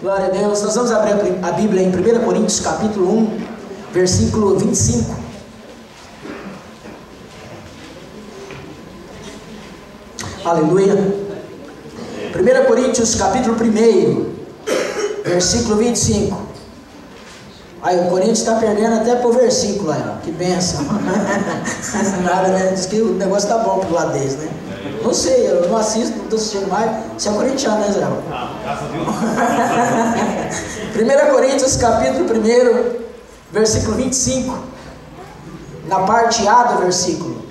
Glória a Deus. Nós vamos abrir a Bíblia em 1 Coríntios capítulo 1, versículo 25. Aleluia. 1 Coríntios capítulo 1, versículo 25. Aí o Corinthians está perdendo até por versículo aí, ó. Que bênção. Nada, né? Diz que o negócio tá bom pro lado deles, né? Não sei, eu não assisto, não estou assistindo mais. Você é corintiano, né, Israel? Graças a Deus. 1 Coríntios capítulo 1, versículo 25. Na parte A do versículo.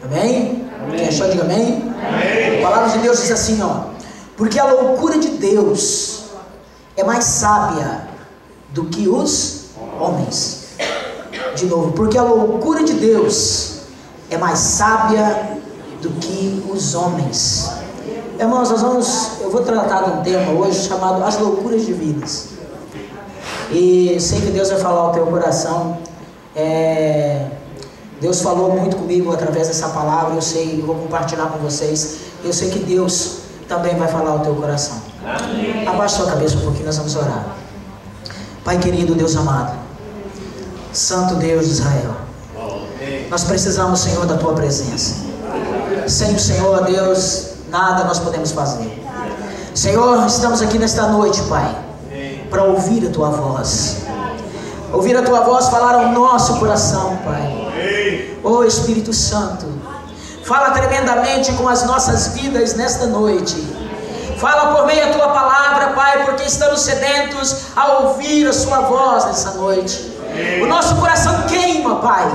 Amém? Quem achou, diga amém. Amém. A palavra de Deus diz assim, ó: porque a loucura de Deus é mais sábia do que os homens. De novo, porque a loucura de Deus é mais sábia do que os homens. Irmãos, eu vou tratar de um tema hoje chamado as loucuras divinas. E sei que Deus vai falar ao teu coração. Deus falou muito comigo através dessa palavra. Eu vou compartilhar com vocês. Eu sei que Deus também vai falar ao teu coração. Amém. Abaixa sua cabeça um pouquinho, nós vamos orar. Pai querido, Deus amado, Santo Deus de Israel, nós precisamos, Senhor, da tua presença. Sem o Senhor, Deus, nada nós podemos fazer. Senhor, estamos aqui nesta noite, Pai, para ouvir a tua voz. Ouvir a tua voz falar ao nosso coração, Pai. Oh Espírito Santo, fala tremendamente com as nossas vidas nesta noite. Fala por meio da tua palavra, Pai, porque estamos sedentos a ouvir a sua voz nessa noite. O nosso coração queima, Pai.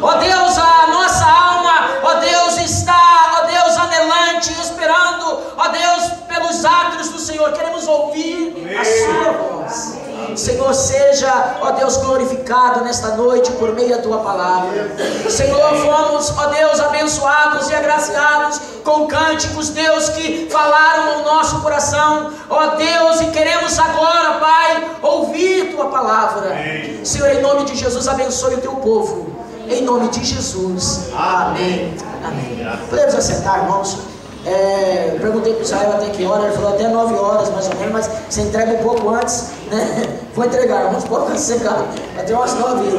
Ó Deus, a nossa alma, ó Deus, está, ó Deus, anelante, esperando, ó Deus, pelos átrios do Senhor. Queremos ouvir a sua voz. Senhor, seja, ó Deus, glorificado nesta noite por meio da tua palavra. Senhor, fomos, ó Deus, abençoados e agraciados com cânticos, Deus, que falaram ao nosso coração, ó Deus, e queremos agora, Pai, ouvir tua palavra. Senhor, em nome de Jesus, abençoe o teu povo. Em nome de Jesus. Amém. Amém. Podemos assentar, irmãos? Eu perguntei para o Israel até que hora. Ele falou até 9 horas mais ou menos, mas você entrega um pouco antes, né? Vou entregar, irmãos, pode secar até umas 9.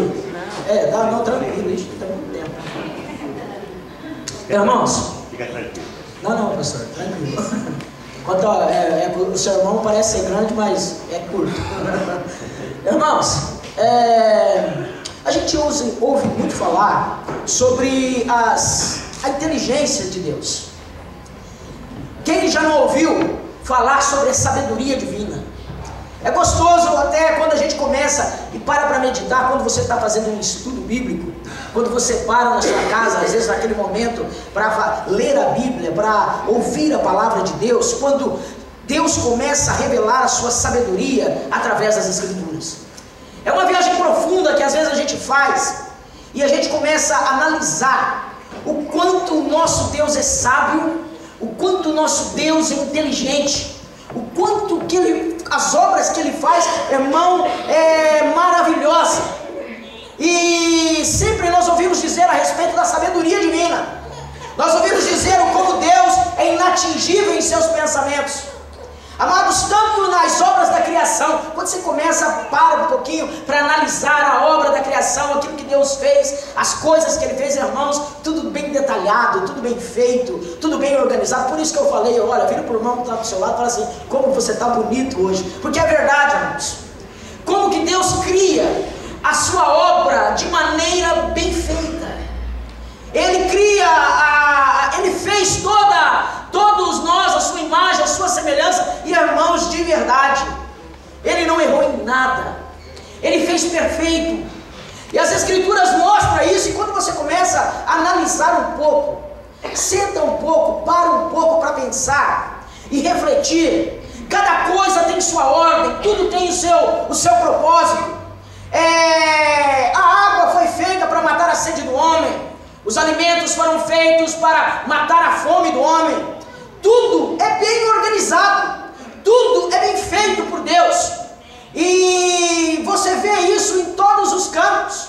Não, tranquilo, isso não tem muito tempo. Irmãos, não, pastor, tranquilo. Quanto o sermão parece ser grande, mas é curto. Irmãos, a gente ouve muito falar sobre a inteligência de Deus. Quem já não ouviu falar sobre a sabedoria divina? É gostoso até quando a gente começa e para meditar, quando você está fazendo um estudo bíblico, quando você para na sua casa, às vezes naquele momento, para ler a Bíblia, para ouvir a palavra de Deus, quando Deus começa a revelar a sua sabedoria através das Escrituras. É uma viagem profunda que às vezes a gente faz e a gente começa a analisar o quanto o nosso Deus é sábio, o quanto o nosso Deus é inteligente, o quanto as obras que Ele faz, irmão, é maravilhosa. E sempre nós ouvimos dizer a respeito da sabedoria divina. Nós ouvimos dizer como Deus é inatingível em seus pensamentos. Amados, tanto nas obras da criação, quando você para um pouquinho para analisar a obra da criação, aquilo que Deus fez, as coisas que Ele fez, irmãos, tudo bem detalhado, tudo bem feito, tudo bem organizado. Por isso que eu falei, olha, vira para o irmão que está do seu lado e fala assim, como você está bonito hoje. Porque é verdade, irmãos. Como que Deus cria a sua obra de maneira bem feita. Ele Ele fez todos nós, a sua imagem, a sua semelhança, e irmãos, de verdade, Ele não errou em nada, Ele fez perfeito, e as Escrituras mostram isso. E quando você começa a analisar um pouco, senta um pouco, para um pouco para pensar e refletir, cada coisa tem sua ordem, tudo tem o seu propósito. A água foi feita para matar a sede do homem, os alimentos foram feitos para matar a fome do homem. Tudo é bem organizado, tudo é bem feito por Deus. E você vê isso em todos os campos,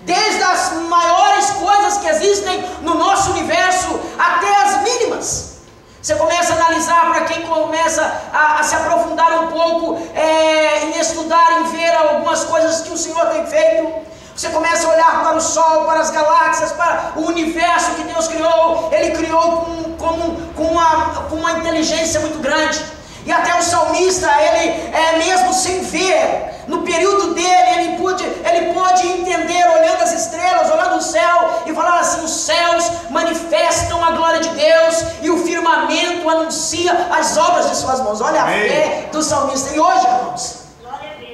desde as maiores coisas que existem no nosso universo até as mínimas. Você começa a analisar, para quem começa a se aprofundar um pouco em estudar, em ver algumas coisas que o Senhor tem feito, você começa a olhar para o Sol, para as galáxias, para o universo que Deus criou. Ele criou com uma inteligência muito grande. E até o salmista, ele mesmo sem ver, no período dele, ele pôde entender, olhando as estrelas, olhando o céu, e falar assim: os céus manifestam a glória de Deus, e o firmamento anuncia as obras de suas mãos. Olha a fé do salmista. E hoje, irmãos,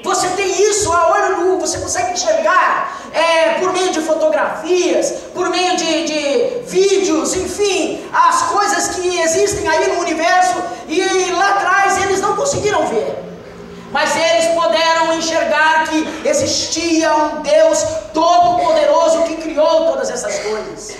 você tem isso a olho nu, você consegue enxergar por meio de fotografias, por meio de vídeos, enfim, as coisas que existem aí no universo, e lá atrás eles não conseguiram ver, mas eles puderam enxergar que existia um Deus todo-poderoso que criou todas essas coisas,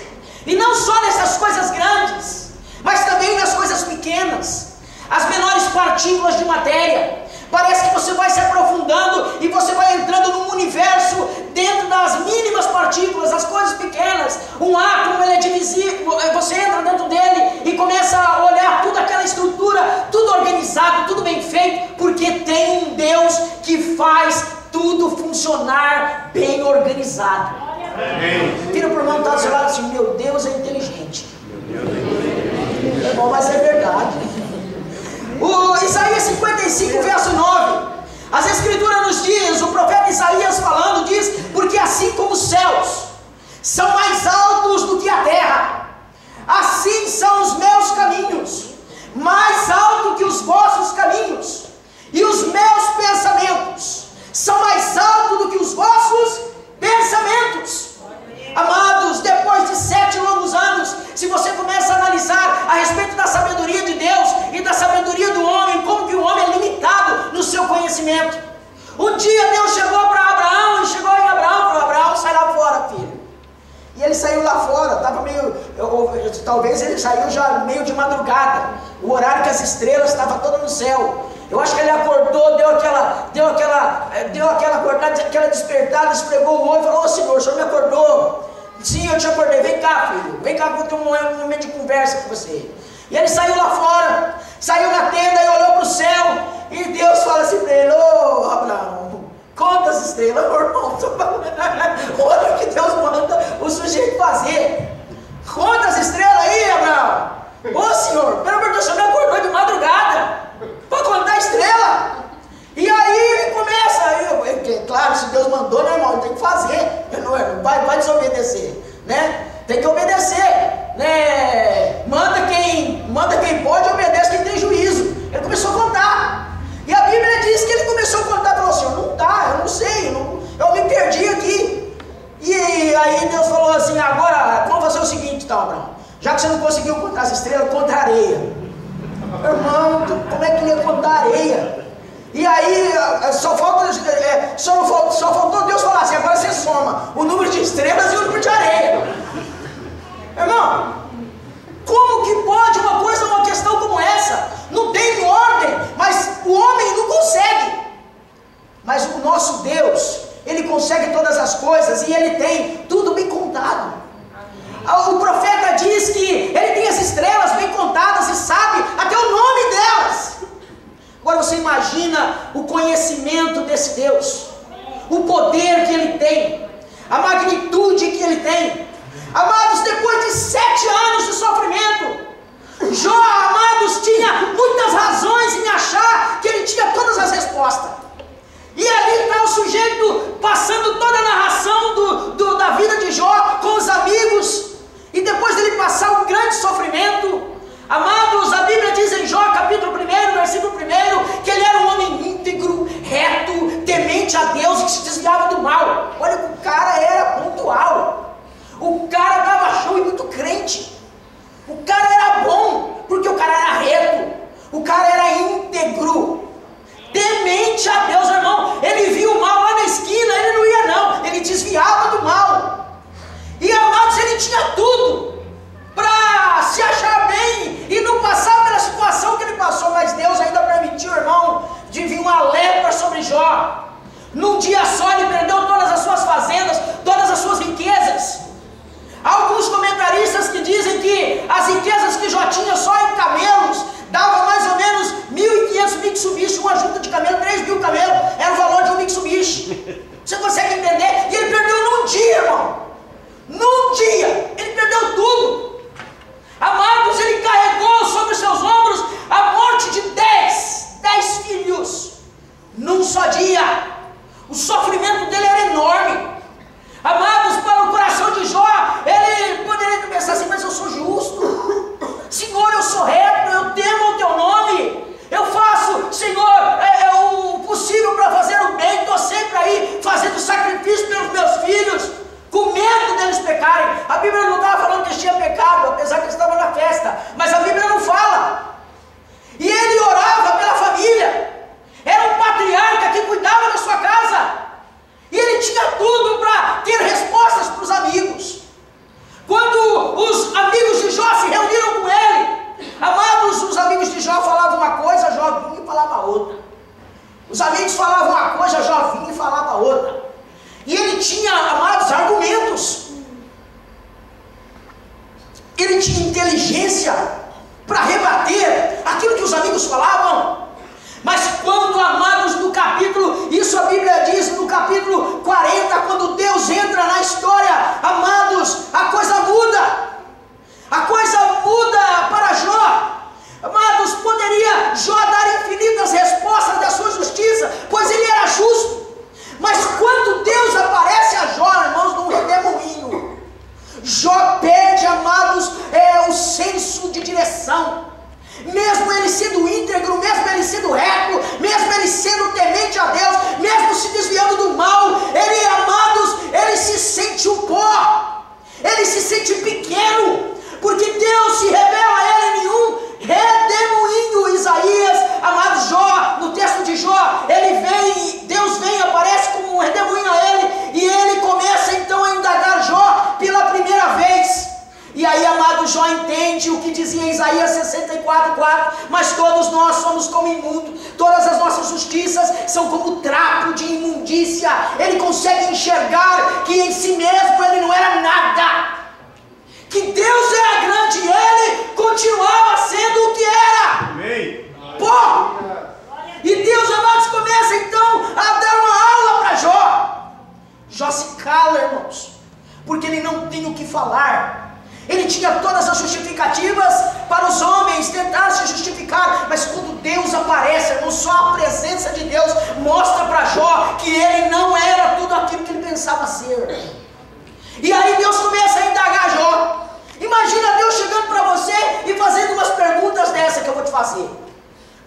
e não só nessas coisas grandes, mas também nas coisas pequenas, as menores partículas de matéria. Parece que você vai se aprofundando e você vai entrando num universo dentro das mínimas partículas, as coisas pequenas. Um átomo, ele é divisível, você entra dentro dele e começa a olhar toda aquela estrutura, tudo organizado, tudo bem feito, porque tem um Deus que faz tudo funcionar bem organizado. Vira para o irmão que está do seu lado assim: meu Deus é inteligente. É bom, mas é verdade. O Isaías 55, verso 9, as escrituras nos diz, o profeta Isaías falando, diz: porque assim como os céus são mais altos do que a terra, assim são os meus caminhos, mais alto que os vossos caminhos, e os meus pensamentos são mais altos do que os vossos pensamentos. Amados, depois de 7 longos anos, se você começa a analisar a respeito da sabedoria de Deus e da sabedoria do homem, como que o homem é limitado no seu conhecimento. Um dia Deus chegou para Abraão e chegou em Abraão, para Abraão: sai lá fora, filho. E ele saiu lá fora, estava talvez ele saiu já meio de madrugada, o horário que as estrelas estavam todas no céu. Eu acho que ele acordou, deu aquela acordada, aquela despertada, esfregou o olho e falou: ô Senhor, o Senhor me acordou? Sim, eu te acordei. Vem cá, filho, vem cá que eu tenho um momento de conversa com você. E ele saiu lá fora, saiu na tenda e olhou para o céu, e Deus fala assim para ele: ô Abraão, conta as estrelas. Meu irmão, olha o que Deus manda o sujeito fazer. Conta as estrelas aí, Abraão. Ô Senhor, pelo amor de Deus, o Senhor me acordou de madrugada para contar a estrela. E aí ele começa, claro, se Deus mandou, né, irmão, ele tem que fazer, não vai desobedecer, né? Tem que obedecer, né? Manda quem pode, obedece quem tem juízo. Ele começou a contar, e a Bíblia diz que ele começou a contar, falou assim: não dá, eu não sei, eu me perdi aqui. E aí Deus falou assim: agora vamos fazer o seguinte, então, Abraão, já que você não conseguiu contar as estrelas, conta a areia. Irmão, como é que ele ia contar areia? E aí só faltou Deus falar assim: agora você soma o número de estrelas e o número de areia. Irmão, como que pode uma questão como essa? Não tem ordem, mas o homem não consegue. Mas o nosso Deus, Ele consegue todas as coisas, e Ele tem tudo bem contado. O profeta diz que ele tem as estrelas bem contadas e sabe até o nome delas. Agora você imagina o conhecimento desse Deus, o poder que Ele tem, a magnitude que Ele tem. Amados, depois de 7 anos de sofrimento, Jó, amados, tinha muitas razões em achar que ele tinha todas as respostas. E ali está o sujeito passando toda a narração da vida de Jó com os amigos. E depois dele passar um grande sofrimento, amados, a Bíblia diz em Jó, capítulo 1, versículo 1, que ele era um homem íntegro, reto, temente a Deus e que se desviava do mal. Olha que o cara era pontual. O cara dava show e muito crente. O cara era bom, porque o cara era reto. O cara era íntegro, temente a Deus, irmão. Ele via o mal lá na esquina, ele não ia não, ele desviava do mal. E amados, ele tinha tudo para se achar bem e não passar pela situação que ele passou, mas Deus ainda permitiu, irmão, de vir uma lepra sobre Jó. Num dia só ele perdeu todas as suas fazendas, todas as suas riquezas. Há alguns comentaristas que dizem que as riquezas inteligência para rebater aquilo que os amigos falavam. Mas quando, amados, no capítulo, isso a Bíblia diz, no capítulo 40, quando Deus entra na história, amados, a coisa muda. A coisa muda para Jó. Amados, poderia Jó dar infinitas respostas da sua justiça, pois ele era justo. Mas quando Deus aparece a Jó, irmãos, num redemoinho, Jó perde, amados, o senso de direção. Mesmo ele sendo íntegro, mesmo ele sendo reto, mesmo ele sendo temente a Deus, mesmo se desviando do mal, ele, amados, ele se sente um pó, ele se sente pequeno, porque Deus se revela a ele em um redemoinho. Isaías, amados, Jó, no texto de Jó, Deus vem e aparece como um redemoinho a ele, e ele começa então a indagar Jó pela primeira vez. E aí, amado, Jó entende o que dizia Isaías 64:4, mas todos nós somos como imundo, todas as nossas justiças são como trapo de imundícia. Ele consegue enxergar que em si mesmo ele não era nada, que Deus era grande e ele continuava sendo o que era. Amém. Pô! E Deus, amados, começa então a dar uma aula para Jó. Jó se cala, irmãos, porque ele não tem o que falar. Ele tinha todas as justificativas para os homens tentar se justificar, mas quando Deus aparece, irmão, só a presença de Deus mostra para Jó que ele não era tudo aquilo que ele pensava ser. E aí Deus começa a indagar Jó. Imagina Deus chegando para você e fazendo umas perguntas dessa que eu vou te fazer.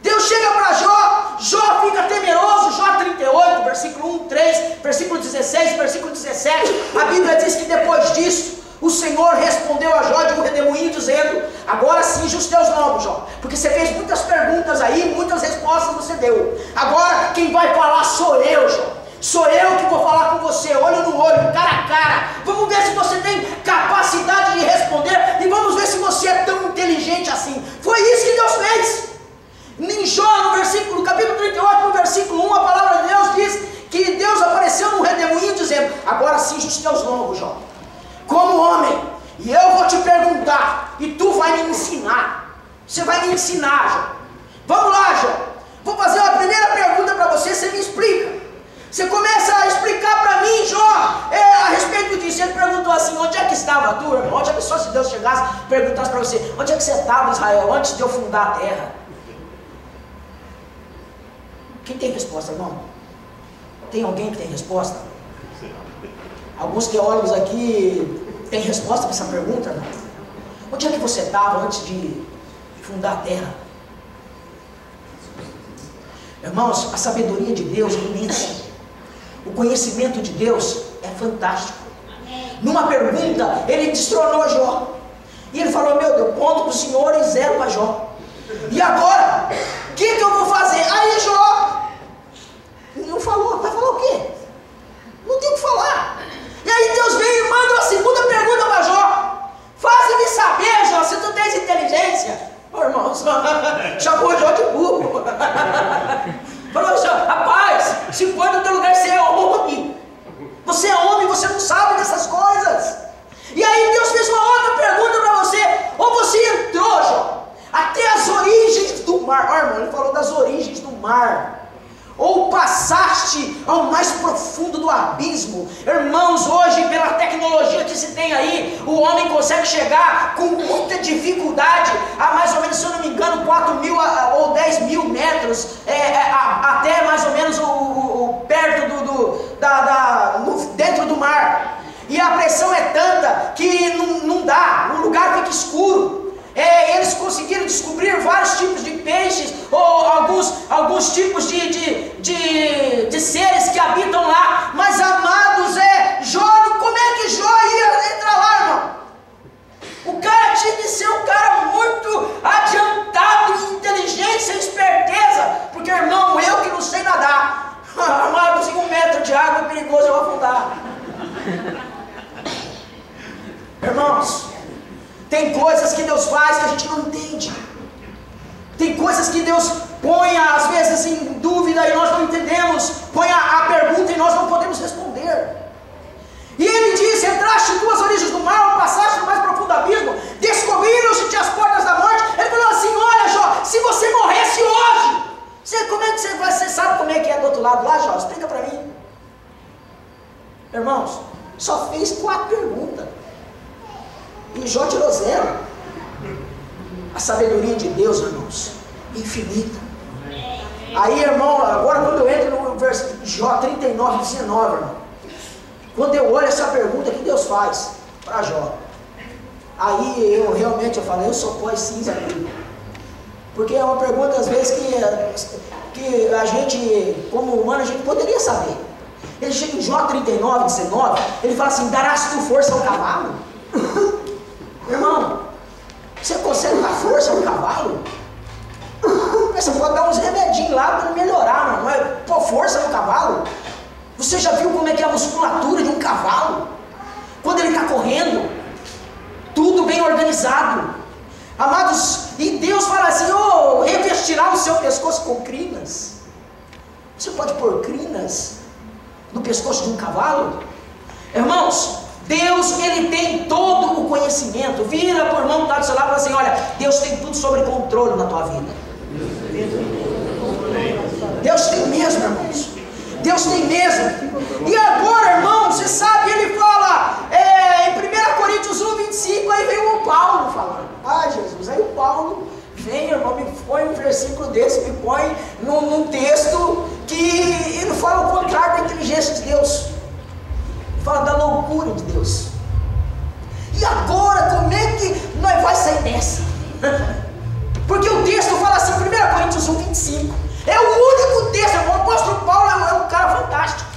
Deus chega para Jó, Jó fica temeroso. Jó 38, versículo 1, 3, versículo 16, versículo 17, a Bíblia diz que depois disso o Senhor respondeu a Jó de um redemoinho dizendo: agora cinge os teus lombos, Jó, porque você fez muitas perguntas aí, muitas respostas você deu. Agora quem vai falar sou eu, Jó. Sou eu que vou falar com você, olho no olho, cara a cara. Vamos ver se você tem capacidade de responder e vamos ver se você é tão inteligente assim. Foi isso que Deus fez. Em Jó, no capítulo 38, no versículo 1, a palavra de Deus diz que Deus apareceu num redemoinho dizendo: agora cinge os teus lombos, Jó, como homem, e eu vou te perguntar, e tu vai me ensinar. Você vai me ensinar, Jó. Vamos lá, Jó. Vou fazer uma primeira pergunta para você, você me explica. Você começa a explicar para mim, Jó, a respeito disso. Ele perguntou assim: onde é que estava tu, irmão? Onde é que só se Deus chegasse e perguntasse para você: onde é que você estava, Israel, antes de eu fundar a terra? Quem tem resposta, irmão? Tem alguém que tem resposta? Alguns teólogos aqui têm resposta para essa pergunta, não? Onde é que você estava antes de fundar a terra? Irmãos, a sabedoria de Deus é imensa. O conhecimento de Deus é fantástico. Numa pergunta, ele destronou Jó. E ele falou: meu Deus, ponto para o Senhor e 0 para Jó. E agora, o que eu vou fazer? Aí Jó não falou. Vai falar o quê? Não tem o que falar. E aí Deus veio e manda uma segunda pergunta para Jó. Faz-me saber, Jó, se tu tens inteligência. Ô irmão, chamou Jó de burro. Falou: rapaz, se for no teu lugar, você é homem. Você é homem, você não sabe dessas coisas. E aí Deus fez uma outra pergunta para você. Ou você entrou, Jó, até as origens do mar. Ó, irmão, ele falou das origens do mar. Ou passaste ao mais profundo do abismo. Irmãos, hoje, pela tecnologia que se tem aí, o homem consegue chegar com muita dificuldade a mais ou menos, se eu não me engano, 4.000 ou 10.000 metros, até mais ou menos perto dentro do mar. E a pressão é tanta que não dá, o lugar fica escuro. Eles conseguiram descobrir vários tipos de peixes, ou alguns tipos de seres que habitam lá. Mas, amados, Jó, como é que Jó ia entrar lá, irmão? O cara tinha que ser um cara muito adiantado em inteligência e esperteza. Porque, irmão, eu que não sei nadar, amados, em 1 metro de água é perigoso eu afundar. Irmãos, tem coisas que Deus faz que a gente não entende. Tem coisas que Deus põe às vezes em dúvida e nós não entendemos. Põe a pergunta e nós não podemos responder. E ele diz: entraste 2 origens do mar, passaste no mais profundo abismo, descobriram-se-te as portas da Irmãos, só fez 4 perguntas. E Jó tirou 0. A sabedoria de Deus, irmãos, infinita. Aí, irmão, agora quando eu entro no verso Jó 39, 19, irmão, quando eu olho essa pergunta que Deus faz para Jó, aí eu falei, eu sou pó e cinza aqui. Porque é uma pergunta às vezes que a gente, como humano, a gente poderia saber. Ele chega em Jó 39, 19, ele fala assim, darás tu força ao cavalo? Irmão, você consegue dar força ao cavalo? Você pode dar uns remedinhos lá para melhorar, mas pôr força no cavalo? Você já viu como é que é a musculatura de um cavalo? Quando ele está correndo, tudo bem organizado. Amados, e Deus fala assim, revestirá o seu pescoço com crinas. Você pode pôr crinas no pescoço de um cavalo? Irmãos, Deus, Ele tem todo o conhecimento. Vira para o irmão que está do seu lado e fala assim, olha, Deus tem tudo sob controle na tua vida. Deus tem mesmo, irmãos. Deus tem mesmo. E agora, irmão, você sabe, ele fala em 1 Coríntios 1, 25, aí vem o Paulo falando. Ah, Jesus, aí o Paulo vem, irmão, me põe um versículo desse, me põe num texto que ele fala o contrário da inteligência de Deus. Fala da loucura de Deus. E agora, como é que nós vamos sair dessa? Porque o texto fala assim, 1 Coríntios 1, 25. É o único texto, o apóstolo Paulo é um cara fantástico.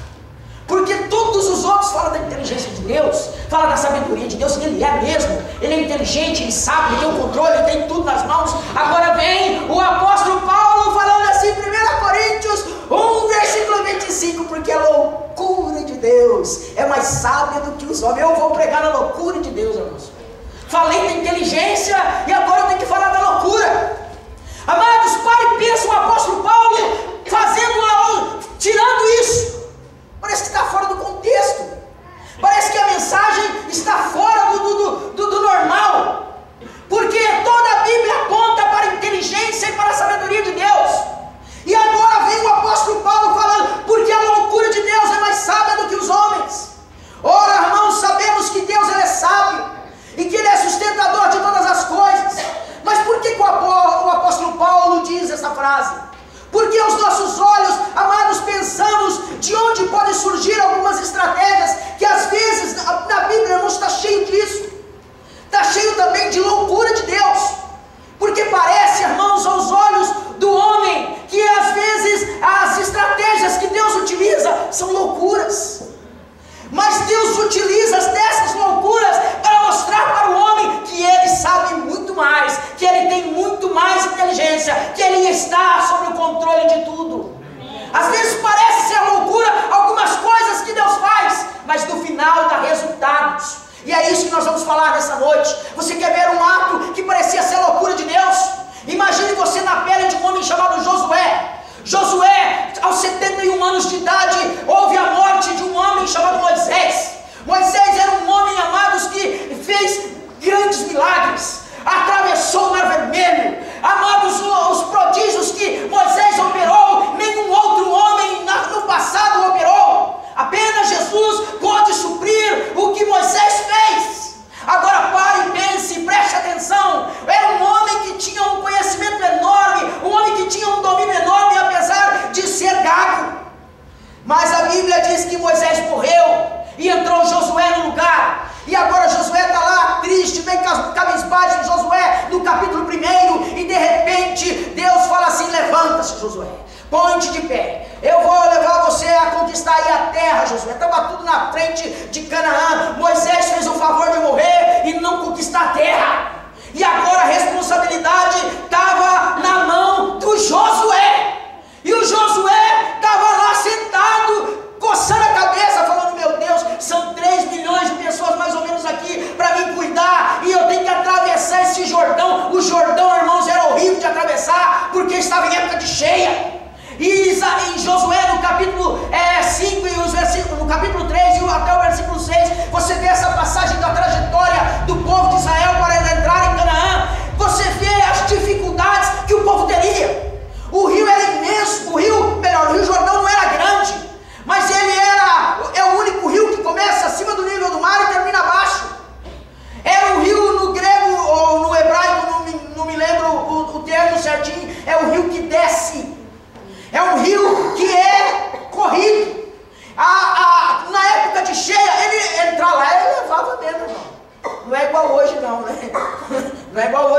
Porque todos os outros falam da inteligência de Deus, falam da sabedoria de Deus, ele é mesmo, ele é inteligente, ele sabe, ele tem o controle, ele tem tudo nas mãos. Agora vem o apóstolo Paulo falando assim, 1 Coríntios 1, versículo 25, porque a loucura de Deus é mais sábia do que os homens. Eu vou pregar na loucura de Deus, irmãos. Falei da inteligência e agora eu tenho que falar da loucura. Amados, pare e pensa o apóstolo Paulo tirando isso. Parece que está fora do contexto. Parece que a mensagem está fora do normal. Porque toda a Bíblia aponta para a inteligência e para a sabedoria de Deus. E agora vem o apóstolo Paulo falando, porque a loucura de Deus é mais sábia do que os homens. Ora, irmãos, sabemos que Deus ele é sábio e que Ele é sustentador de todas as coisas. Mas por que o apóstolo Paulo diz essa frase? Porque os nossos olhos, amados, pensamos de onde podem surgir algumas estratégias que às vezes na Bíblia, irmãos, está cheio disso. Está cheio também de loucura de Deus. Porque parece, irmãos, aos olhos do homem, que às vezes as estratégias que Deus utiliza são loucuras. Mas Deus utiliza dessas loucuras para mostrar para o homem que ele sabe muito mais, que ele tem muito mais inteligência, que ele está sob o controle de tudo. Às vezes parece ser loucura algumas coisas que Deus faz, mas no final dá resultados. E é isso que nós vamos falar nessa noite. Você quer ver um ato que parecia ser loucura de Deus? Imagine você na pele de um homem chamado Josué. Josué, aos 71 anos de idade, houve a morte de um homem chamado Moisés. Moisés era um homem, amados, que fez grandes milagres, atravessou o Mar Vermelho. Amados, os prodígios que Moisés operou, nenhum outro homem no passado operou. Apenas Jesus pode suprir o que Moisés fez. Agora pare e pense, preste atenção. Era um homem que tinha um conhecimento enorme, um homem que tinha um domínio enorme, apesar de ser gago. Mas a Bíblia diz que Moisés morreu e entrou Josué no lugar. E agora Josué está lá triste, bem cabisbaixo, Josué no capítulo 1, e de repente Deus fala assim: levanta-se, Josué, põe-te de pé, eu vou levar você a conquistar aí a terra, Josué. Estava tudo na frente de Canaã. Moisés fez o favor de morrer e não conquistar a terra, e agora a responsabilidade estava na mão do Josué. E o Josué estava lá sentado, coçando a cabeça, falando: meu Deus, são 3 milhões de pessoas mais ou menos aqui para me cuidar, e eu tenho que atravessar esse Jordão. O Jordão, irmãos, era horrível de atravessar, porque estava em época de cheia. E em Josué, no capítulo 5 e no capítulo 3 e até o versículo 6, você vê essa passagem da trajetória do povo de Israel para entrar em Canaã. Você vê as dificuldades que o povo teria. O rio era imenso, o rio Jordão não era grande, mas ele é o único rio que começa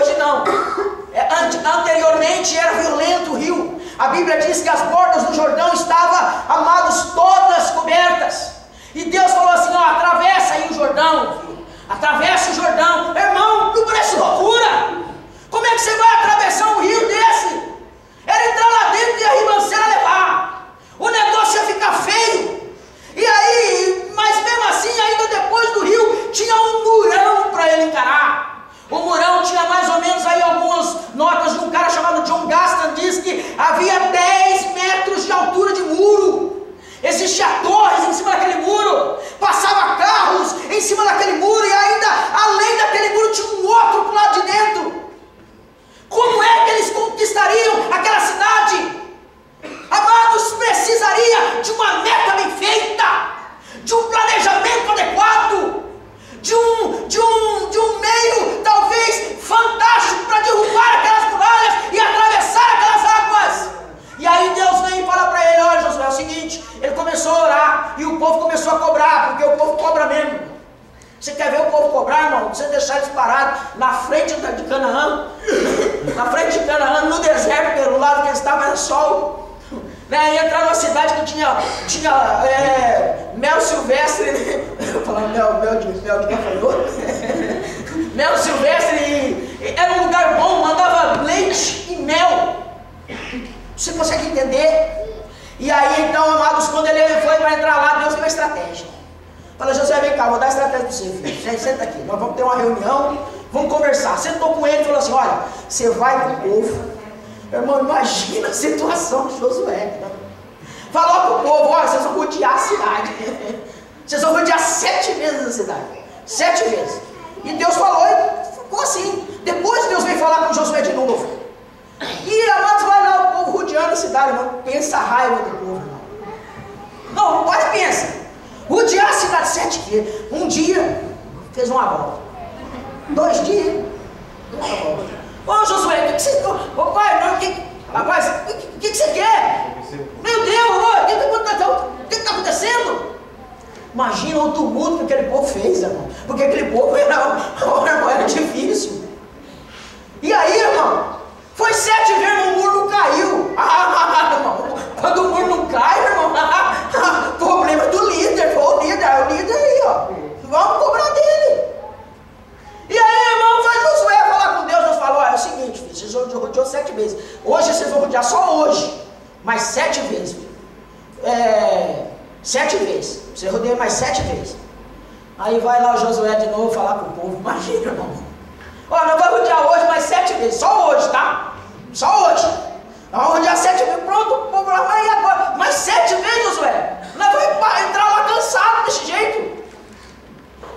hoje não. Anteriormente era violento o rio. A Bíblia diz que as bordas do Jordão estavam, amados, todas cobertas. E Deus falou assim, ó, atravessa aí o Jordão, filho. Atravessa o Jordão. Irmão, não parece loucura? Como é que você vai atravessar um rio desse? Era entrar lá dentro e a ribanceira levar. O negócio ia ficar feio. E aí, mas mesmo assim, ainda depois do rio, tinha um murão para ele encarar. O murão tinha mais ou menos aí algumas notas de um cara chamado John Gaston, diz que havia 10 metros de altura de muro. Existia torres em cima daquele muro, passava carros em cima daquele muro e ainda além daquele muro tinha um outro pro lado de dentro. Como é que eles conquistariam aquela cidade? Amados, precisaria de uma meta bem feita, de um planejamento adequado, de um meio talvez fantástico para derrubar aquelas muralhas e atravessar aquelas águas. E aí Deus vem e fala para ele, olha Josué, é o seguinte, ele começou a orar e o povo começou a cobrar, porque o povo cobra mesmo. Você quer ver o povo cobrar, irmão? Você deixar eles parados na frente de Canaã, na frente de Canaã, no deserto, pelo lado que eles estavam era sol. Né? E entrar numa cidade que tinha mel silvestre, né? Eu vou falar mel de gafanhoto. Mel silvestre, era um lugar bom, mandava leite e mel. Você consegue entender? E aí então, amados, quando ele foi para entrar lá, Deus deu uma estratégia. Fala, José, vem cá, vou dar estratégia para você, filho. Senta aqui, nós vamos ter uma reunião, vamos conversar. Sentou com ele e falou assim, olha, você vai com o povo. Irmão, imagina a situação de Josué. Falou para o povo, olha, vocês vão rodear a cidade. Vocês vão rodear 7 vezes a cidade. 7 vezes. E Deus falou, e ficou assim. Depois Deus veio falar com Josué de novo. E amados, vai lá o povo rodeando a cidade, irmão. Pensa a raiva do povo, irmão. Não, para e pensa. Rodear a cidade 7 vezes. Um dia, fez uma volta. 2 dias, uma volta. Ô Josué, o que você... Ô pai, rapaz, o que você quer? Meu Deus, o que está acontecendo? Imagina o tumulto que aquele povo fez, irmão. Porque aquele povo era difícil. E aí, irmão, foi 7 vezes, irmão, o muro não caiu. Irmão, quando o muro não cai, irmão, problema do líder. Foi o líder aí, ó. Vamos cobrar dele. E aí, irmão, vai Josué falar com Deus. Deus falou, olha, é o seguinte, filho, vocês rodeou 7 vezes. Hoje vocês vão rodear só hoje. Mais 7 vezes, filho. 7 vezes. Você rodeia mais 7 vezes. Aí vai lá o Josué de novo falar com o povo. Imagina, irmão. Olha, nós vamos rodear hoje mais 7 vezes. Só hoje, tá? Só hoje. Nós vamos rodear 7 vezes. Pronto, o povo lá vai agora. Mais 7 vezes, Josué. Nós vamos entrar lá cansado desse jeito.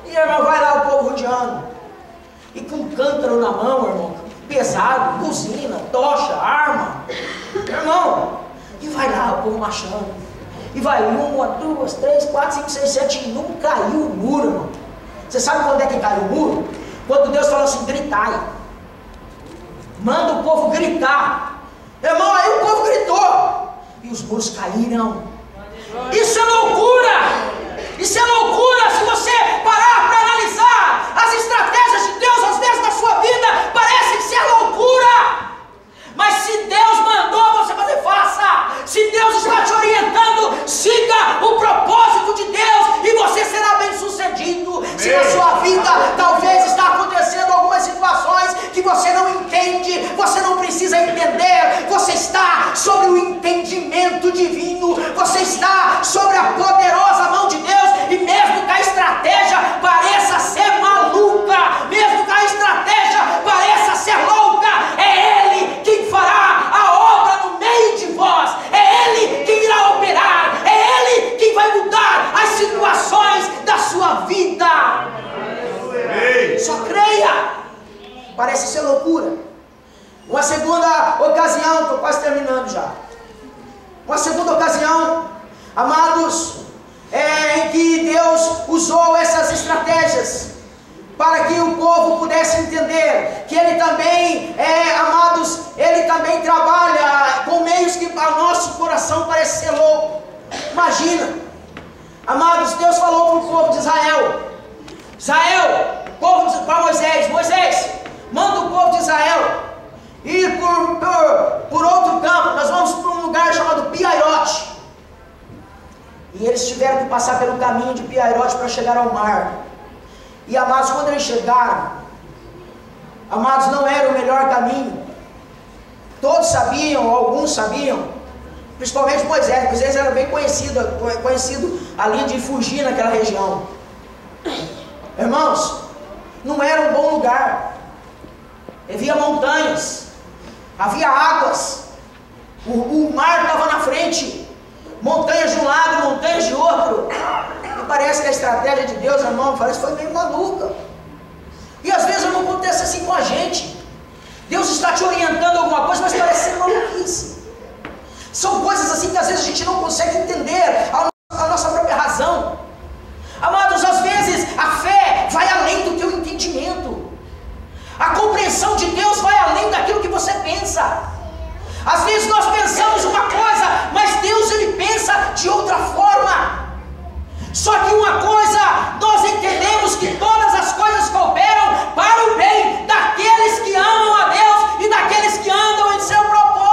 E, irmão, vai lá o povo rodeando. E com um cântaro na mão, irmão. Pesado, buzina, tocha, arma. Irmão. E vai lá o povo marchando. E vai 1, 2, 3, 4, 5, 6, 7. E não caiu o muro, irmão. Você sabe quando é que caiu o muro? Quando Deus falou assim, gritai. Manda o povo gritar. Irmão, aí o povo gritou. E os muros caíram. Isso é loucura. Isso é loucura. Se você parar para analisar as estratégias de Deus, às vezes na sua vida, parecem ser loucura. Mas se Deus mandou você fazer, faça. Se Deus está te orientando, siga o propósito de Deus e você será bem sucedido. Se na sua vida talvez está acontecendo algumas situações que você não entende, você não precisa entender. Você está sobre o entendimento divino. Você está sobre a poderosa mão de Deus. E mesmo que a estratégia pareça ser maluca, mesmo que a estratégia pareça ser louca, é Ele quem fará a obra no meio de vós. É Ele quem irá operar. É Ele quem vai mudar as situações da sua vida. Só creia. Parece ser loucura. Uma segunda ocasião, estou quase terminando já. Uma segunda ocasião, amados, em que Deus usou essas estratégias para que o povo pudesse entender que Ele também, amados, Ele também trabalha com meios que para o nosso coração parece ser louco. Imagina, amados, Deus falou para o povo de Israel, povo para Moisés, manda o povo de Israel ir por outro campo. Nós vamos para um lugar chamado Piairote. E eles tiveram que passar pelo caminho de Piairote para chegar ao mar. E amados, quando eles chegaram, amados, não era o melhor caminho. Todos sabiam, alguns sabiam, principalmente Moisés. Moisés era bem conhecido ali de fugir naquela região. Irmãos, não era um bom lugar. Havia montanhas, havia águas, o mar estava na frente, montanhas de um lado, montanhas de outro. E parece que a estratégia de Deus, irmão, parece que foi meio maluca. E às vezes não acontece assim com a gente. Deus está te orientando alguma coisa, mas parece ser maluquice. São coisas assim que às vezes a gente não consegue entender a nossa própria razão. Amados, às vezes a fé vai além do teu entendimento. A compreensão de Deus vai além daquilo que você pensa. Às vezes nós pensamos uma coisa, mas Deus ele pensa de outra forma. Só que uma coisa, nós entendemos que todas as coisas cooperam para o bem daqueles que amam a Deus e daqueles que andam em seu propósito.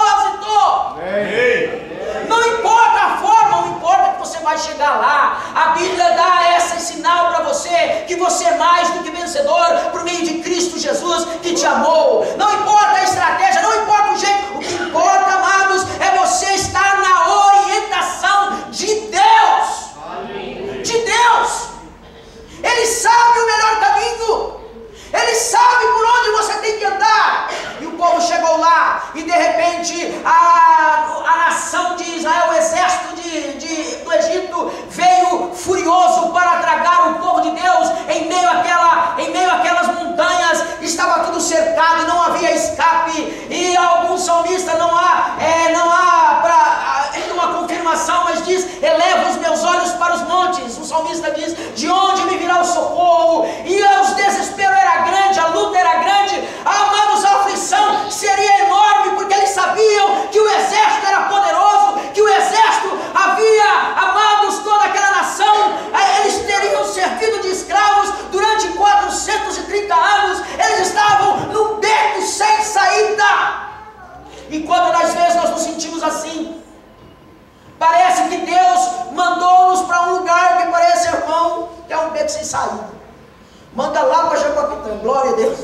Não importa a forma, não importa que você vai chegar lá. A Bíblia dá esse sinal para você, que você é mais do que vencedor por meio de Cristo Jesus que te amou. Não importa a estratégia, não importa o jeito. O que importa, amados, é você estar na orientação de Deus. De Deus. Ele sabe o melhor caminho. Ele sabe por onde você tem que andar. E o povo chegou lá, e de repente a nação de Israel, o exército do Egito veio furioso para tragar o povo de Deus em meio àquelas montanhas. Estava tudo cercado, não havia escape. E alguns salmistas, não há uma confirmação, mas diz: eleva os meus olhos para os montes. O salmista diz: de onde me virá o socorro? E o desespero era grande, a luta era grande, amados, a aflição seria enorme, porque eles sabiam que o exército era poderoso, que o exército havia, amados, toda aquela nação, eles teriam servido de escravos durante 430 anos, eles estavam num beco sem saída. E quando às vezes nós nos sentimos assim, parece que Deus mandou-nos para um lugar que parece, irmão, que é um beco sem saída. Manda lá para Jacuapitã, glória a Deus.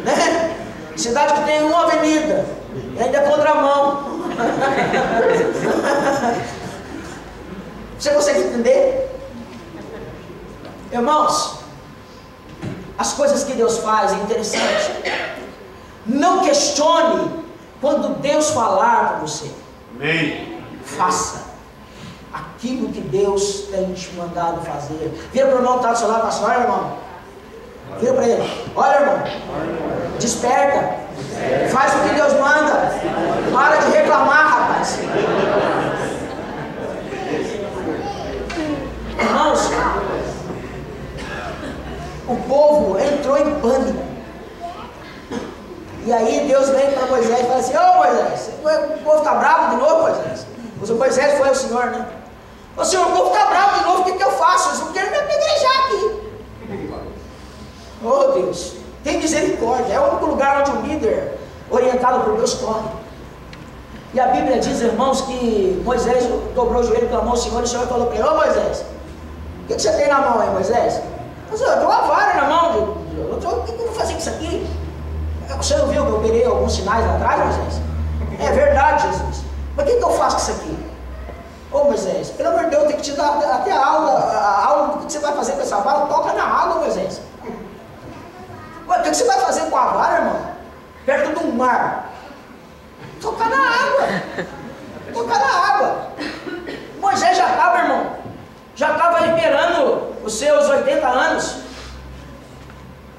Né? Cidade que tem uma avenida, e ainda é contramão. Você consegue entender? Irmãos, as coisas que Deus faz é interessante. Não questione quando Deus falar para você. Amém. Faça aquilo que Deus tem te mandado fazer. Vira para o irmão que está do seu lado, para olha, irmão. Vira para ele. Olha, irmão. Desperta. Faz o que Deus manda. Para de reclamar, rapaz. Irmãos, o povo entrou em pânico. E aí Deus vem para Moisés e fala assim: ô Moisés, o povo está bravo de novo, Moisés. O Moisés foi o Senhor, né? Ô Senhor, o povo está bravo de novo, o que eu faço? Eles não querem me apedrejar aqui. Oh Deus, tem misericórdia. É o único lugar onde um líder orientado por Deus corre. E a Bíblia diz, irmãos, que Moisés dobrou o joelho, clamou ao Senhor, e o Senhor falou para ele: ô Moisés, o que você tem na mão aí, Moisés? Eu tenho uma vara na mão. O que eu vou fazer com isso aqui? Você não viu que eu operei alguns sinais lá atrás, Moisés? É verdade, Jesus. Mas o que eu faço com isso aqui? Ô Moisés, pelo amor de Deus, eu tenho que te dar até a aula do que você vai fazer com essa vara. Toca na água, Moisés. O que você vai fazer com a vara, irmão? Perto do mar. Tocar na água. Tocar na água. Moisés já estava, irmão, já estava liberando os seus 80 anos.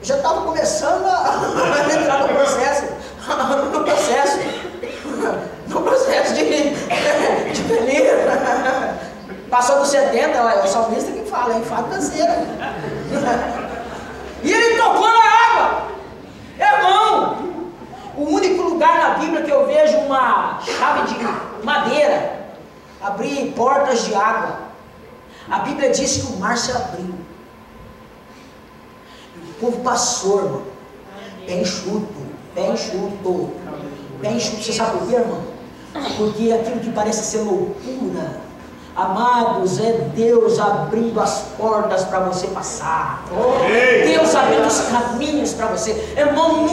Já estava começando a entrar no processo. No processo de peneira. Passou dos 70, é o salmista que fala, em fato canseira. E ele tocou na água. Irmão, o único lugar na Bíblia que eu vejo uma chave de madeira abrir portas de água, a Bíblia diz que o mar se abriu. povo passou, irmão. Pé enxuto, pé enxuto, pé enxuto. Você sabe por quê, irmão? Porque aquilo que parece ser loucura, amados, é Deus abrindo as portas para você passar. Deus abrindo os caminhos para você. Irmão,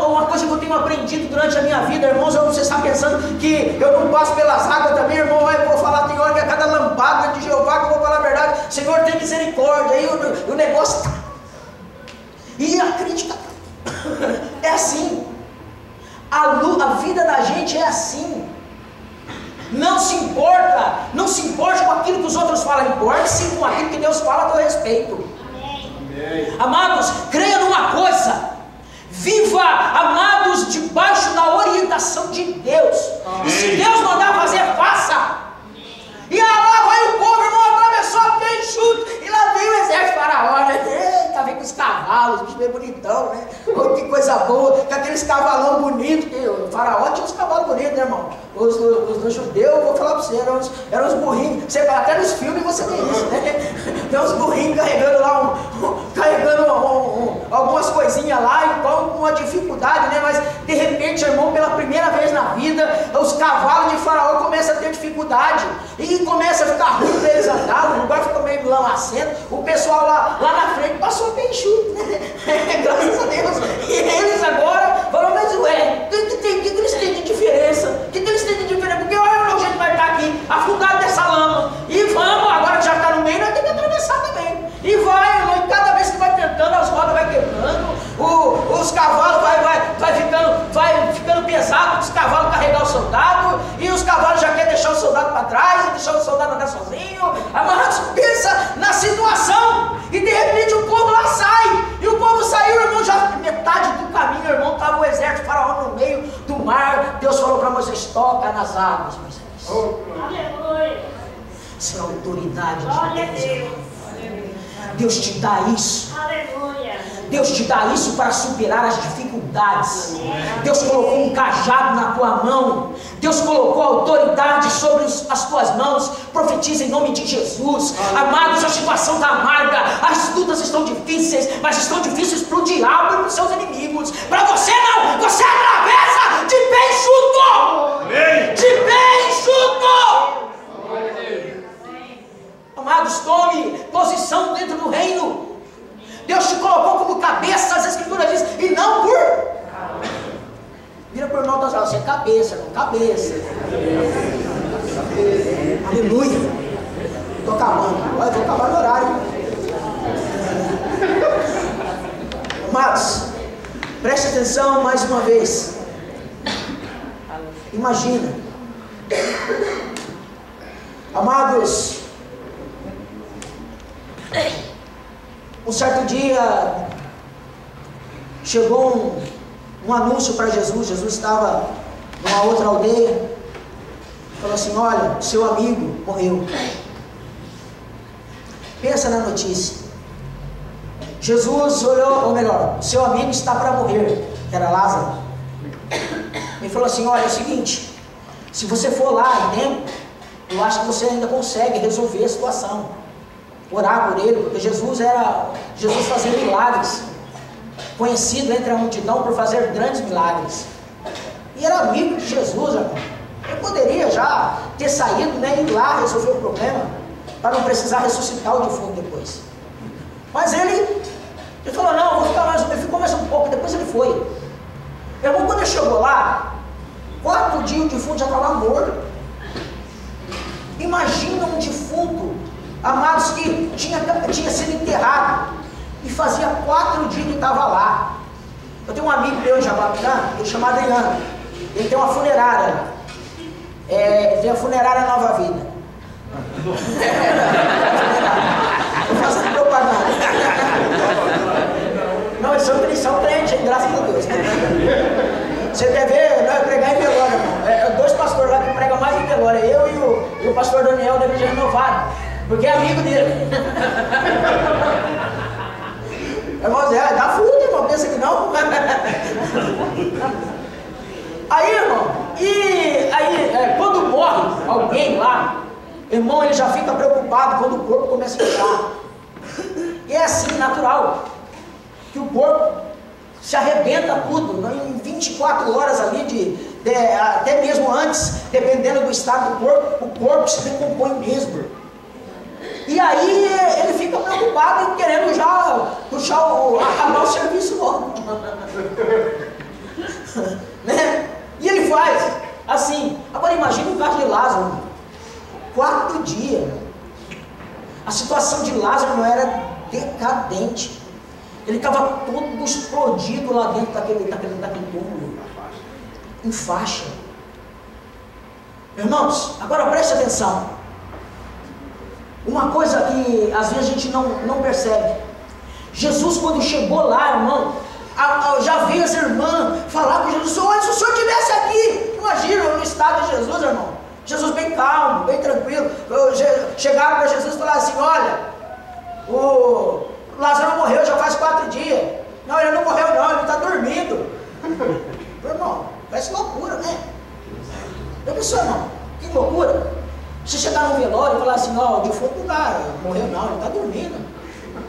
uma coisa que eu tenho aprendido durante a minha vida, irmãos, você está pensando que eu não passo pelas águas também, irmão, eu vou falar, tem hora que a cada lambada de Jeová que eu vou falar a verdade, Senhor, tem misericórdia, aí o negócio tá. E a crítica é assim. A vida da gente é assim. Não se importe com aquilo que os outros falam, importe-se com aquilo que Deus fala a teu respeito. Amém. Amados, creia numa coisa, viva, amados, debaixo da orientação de Deus. Amém. E se Deus mandar fazer, faça. E lá vai o povo, irmão, atravessou a pé enxuto, e lá veio o exército faraó, né? Eita, vem com os cavalos, os bichos bem bonitão, né? Oh, que coisa boa, com aqueles cavalão bonitos, que o faraó tinha uns cavalos bonitos, né, irmão? Os do judeu, eu vou falar para você, eram uns burrinhos, você vai até nos filmes você vê isso, né? Tem uns burrinhos carregando lá, algumas coisinhas lá, e com uma dificuldade, né? Mas de repente, irmão, pela primeira vez na vida, os cavalos de faraó começam a ter dificuldade, e começa a ficar ruim para eles andar, o lugar fica meio lamacento, o pessoal lá na frente passou bem enxuto, né? Graças a Deus. E eles agora falaram, mas ué, o que eles têm de diferença? O que eles têm de diferença? Porque olha, a gente vai estar aqui afundado nessa lama. E vamos, agora que já está no meio, nós temos que atravessar também. E vai, irmão, e cada vez que vai tentando, as rodas vai quebrando, os cavalos vai ficando pesado, os cavalos carregar o soldado, e os cavalos já querem deixar o soldado para trás, e deixar o soldado andar sozinho. Amados, pensa na situação, e de repente o povo lá sai, e o povo saiu, irmão, já metade do caminho, irmão, estava o exército faraó no meio do mar. Deus falou para Moisés, toca nas águas, Moisés. Aleluia. Isso é a autoridade de Deus. Deus te dá isso. Aleluia. Deus te dá isso para superar as dificuldades. Deus colocou um cajado na tua mão. Deus colocou autoridade sobre as tuas mãos. Profetiza em nome de Jesus. Amados, a situação está amarga, as lutas estão difíceis, mas estão difíceis para o diabo e para os seus inimigos. Para você não, você atravessa de pé enxuto. De pé enxuto. Amados, tome posição dentro do reino. Deus te colocou como cabeça, as escrituras dizem, e não por... Vira por irmão, você é cabeça, não cabeça. Aleluia. Estou acabando. Olha, vou acabar no horário. Amados, preste atenção mais uma vez. Imagina. Amados, um certo dia chegou um anúncio para Jesus. Jesus estava numa outra aldeia, falou assim, olha, seu amigo morreu. Pensa na notícia. Jesus olhou, ou melhor, seu amigo está para morrer, que era Lázaro. Ele falou assim, olha, é o seguinte, se você for lá em tempo, eu acho que você ainda consegue resolver a situação, orar por ele, porque Jesus fazia milagres, conhecido entre a multidão por fazer grandes milagres, e era amigo de Jesus, irmão. Ele poderia já ter saído, né, ir lá resolver o problema, para não precisar ressuscitar o defunto depois. Mas ele falou, não, vou ficar mais, ele ficou mais um pouco, depois ele foi. Irmão, quando ele chegou lá, 4 dias o defunto já estava morto. Imagina um defunto, amados, que tinha sido enterrado, e fazia 4 dias que estava lá. Eu tenho um amigo meu em Jabaquã, ele chamado Adriano, ele tem uma funerária lá. Tem a funerária Nova Vida. Eu faço propaganda. Não, eles são crentes, graças a Deus. Você quer ver? Não, pregar em velório, irmão. 2 pastores lá que pregam mais em velório, eu e o pastor Daniel da Igreja Renovada, porque é amigo dele. Irmão, dá fruta, irmão, pensa que não. Aí, irmão, quando morre alguém lá, irmão, ele já fica preocupado quando o corpo começa a ficar. E é assim, natural. que o corpo se arrebenta tudo, em 24 horas ali, até mesmo antes, dependendo do estado do corpo, o corpo se decompõe mesmo. E aí ele fica preocupado e querendo já acabar o serviço logo. Né? E ele faz assim. Agora imagine o caso de Lázaro, 4 dias. A situação de Lázaro não era decadente. Ele estava todo explodido lá dentro daquele túmulo, em faixa. Irmãos, agora preste atenção. Uma coisa que às vezes a gente não percebe. Jesus, quando chegou lá, irmão, já veio as irmãs falar com Jesus: olha, se o senhor estivesse aqui. Imagina no estado de Jesus, irmão. Jesus bem calmo, bem tranquilo. Chegaram para Jesus e falaram assim: olha, o Lázaro morreu já faz 4 dias. Não, ele não morreu não, ele está dormindo. Irmão, parece loucura, né? Eu pensei, irmão, que loucura. Você chegar num velório e falar assim: ó, o defunto não tá, morreu não, ele está dormindo,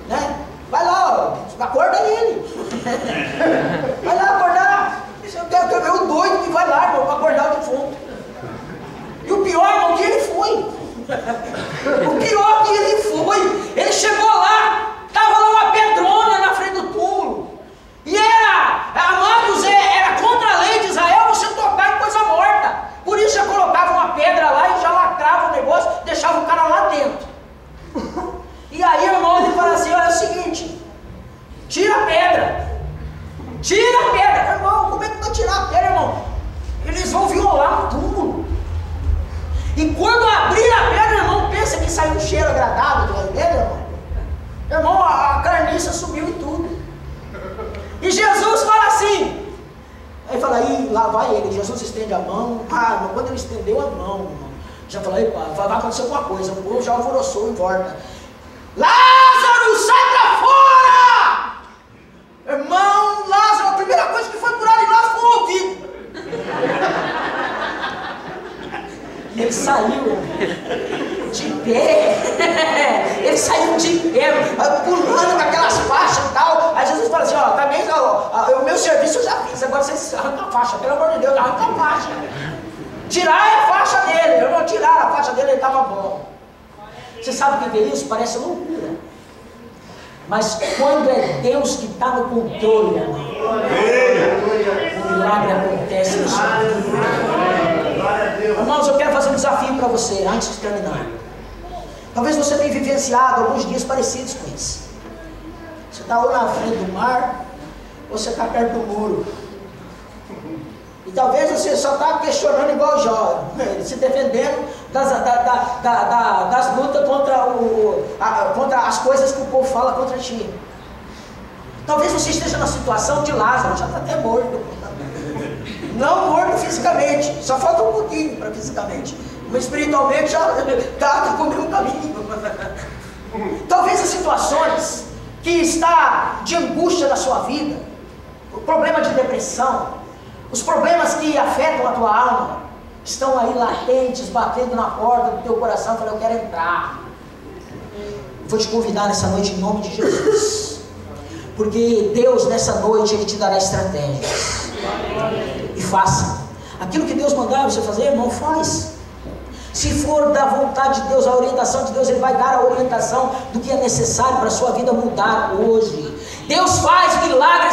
né? Vai lá, acorda ele. Vai lá acordar. Eu quero ver o doido que vai lá, irmão, para acordar o defunto. E o pior, irmão, que ele foi. O pior que ele foi. Ele chegou lá, estava lá uma pedrona na frente do túmulo. E amados, era contra a lei de Israel você tocar em coisa morta. Por isso já colocava uma pedra lá e já lacrava o negócio, deixava o cara lá dentro. E aí, irmão, ele fala assim: olha, é o seguinte, tira a pedra. Tira a pedra. Irmão, como é que vai tirar a pedra, irmão? Eles vão violar o túmulo. E quando abrir a pedra, irmão, pensa que saiu um cheiro agradável do dele, irmão. Irmão, a carniça subiu e tudo. E Jesus fala assim. Aí fala, aí lá vai ele. Jesus estende a mão. Irmão, quando ele estendeu a mão, irmão, já falei, vai acontecer alguma coisa. O povo já alvoroçou em volta. Lázaro, sai pra fora! Irmão, Lázaro, a primeira coisa que foi curada em Lázaro foi o ouvido. Ele saiu de pé. Ele saiu de pé, pulando com aquelas faixas e tal. Aí Jesus fala assim: ó, também, o meu serviço eu já fiz. Agora vocês arrancam a faixa, pelo amor de Deus, arranca a faixa. Tirar a faixa dele. Eu não tirar a faixa dele, ele estava bom. Você sabe o que é isso? Parece loucura. Mas quando é Deus que está no controle, irmão, o milagre acontece na sua vida. Irmãos, eu quero fazer um desafio para você antes de terminar. Talvez você tenha vivenciado alguns dias parecidos com esse. Você está ou na frente do mar, ou você está perto do muro. E talvez você só está questionando igual Jó, se defendendo das lutas contra as coisas que o povo fala contra ti. Talvez você esteja na situação de Lázaro, já está até morto. Não morto fisicamente, só falta um pouquinho para fisicamente. Mas espiritualmente já está com o mesmo caminho. Talvez as situações que está de angústia na sua vida, o problema de depressão, os problemas que afetam a tua alma, estão aí latentes, batendo na porta do teu coração, falando: eu quero entrar. Vou te convidar nessa noite em nome de Jesus. Porque Deus nessa noite Ele te dará estratégias. E faça. Aquilo que Deus mandar você fazer, irmão, faz. Se for da vontade de Deus, a orientação de Deus, Ele vai dar a orientação do que é necessário para a sua vida mudar hoje. Deus faz milagre